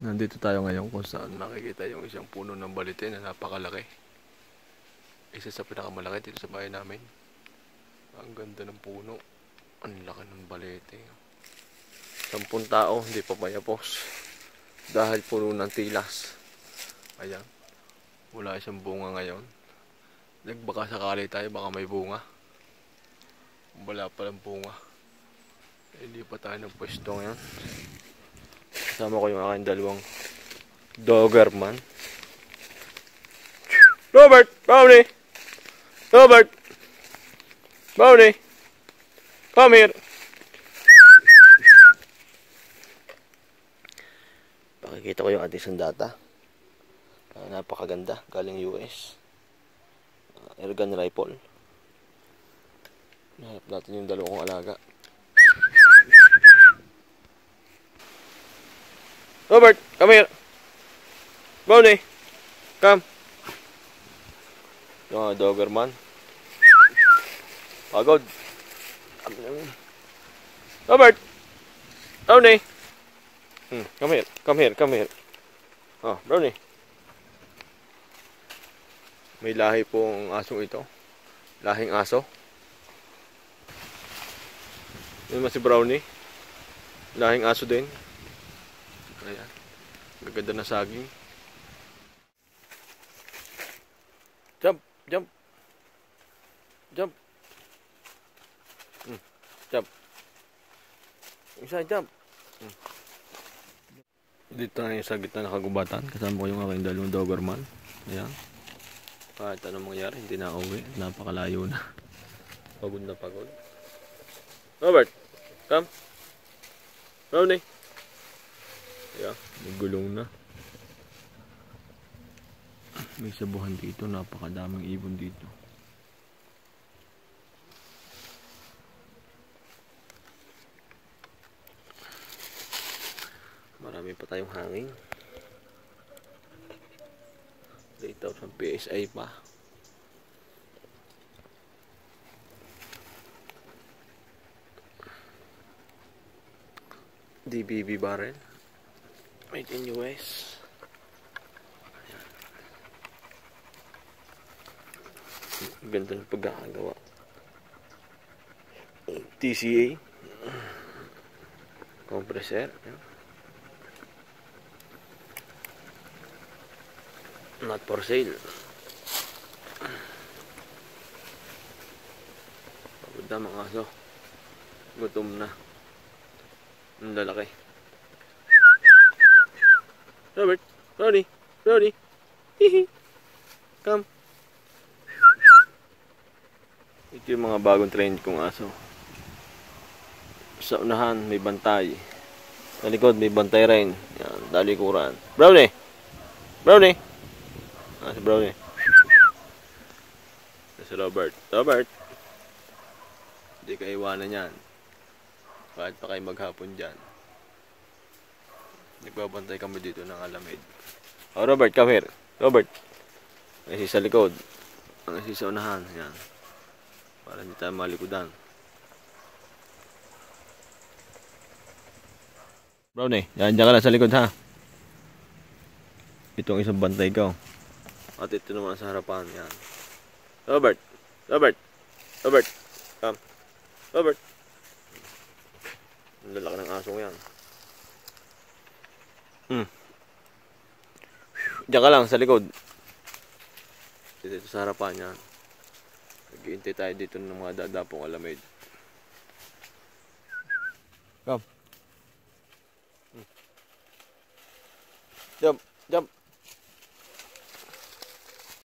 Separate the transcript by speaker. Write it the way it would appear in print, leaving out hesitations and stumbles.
Speaker 1: Nandito tayo ngayon kung saan makikita yung isang puno ng balete na napakalaki. Isa sa pinakamalaki dito sa bahay namin. Ang ganda ng puno. Ang laki ng balete. 10 tao, hindi pa mayapos. Dahil puno ng tilas. Ayan. Wala isang bunga ngayon. Nagbaka sakali tayo, baka may bunga. Wala palang bunga. Hindi pa tayo ng pwesto ngayon. Kasama ko yung aking dalawang Doberman. Robert! Brownie! Robert! Brownie! Come here! Pakikita ko yung ating sandata. Napakaganda. Galing US. Airgun rifle. Nahanap natin yung dalawang alaga. Robert! Come here! Brownie! Come! Yung Doberman. Pagod. Robert! Brownie! Come here. Come here. Come here. Oh, Brownie. May lahi pong asong ito. Lahing aso. Yun naman si Brownie. Lahing aso din. Ayan. Gaganda na saging. Jump! Jump! Jump! Jump! Isa, jump! Dito tayo sa gitna ng kagubatan. Kasama ko yung aking dalawang Doberman. Ayan. Kahit anong mangyari, hindi na uwi. Napakalayo na. Pagod na pagod. Robert! Come! Brownie! Ayan. Nagulong na. May sabuhan dito. Napakadaming ibon dito. Marami pa tayong hangin. 3,000 PSI pa. DBB barrel. Made in US. Ganda ng pagkakagawa. TCA. Compressor. Not for sale. Pagod na mga aso. Gutom na. Ang lalaki. Robert, Brownie, Brownie. Hihi. Come. Ito yung mga bagong trend kong aso. Sa unahan may bantay. Sa likod may bantay rin. Yan, dalikuran. Brownie. Brownie. Si Brownie. Si Robert. Robert. Hindi ka iwanan yan. Kahit pa kayo maghapon dyan. Nagbabantay kami dito ng alamid. Oh, Robert, come here. Robert. Ang isa sa likod. Ang isa sa unahan. Yan. Para hindi tayo malikudan. Brownie, yan ka lang sa likod ha. Itong isang bantay ko. At ito naman sa harapan. Yan. Robert. Robert. Robert. Come. Robert. Ang lalaki ng asong yan. Diyan ka lang sa likod. Dito sa harapan yan. Nag-iintay tayo dito ng mga dadapong alamid. Come. Jump. Jump.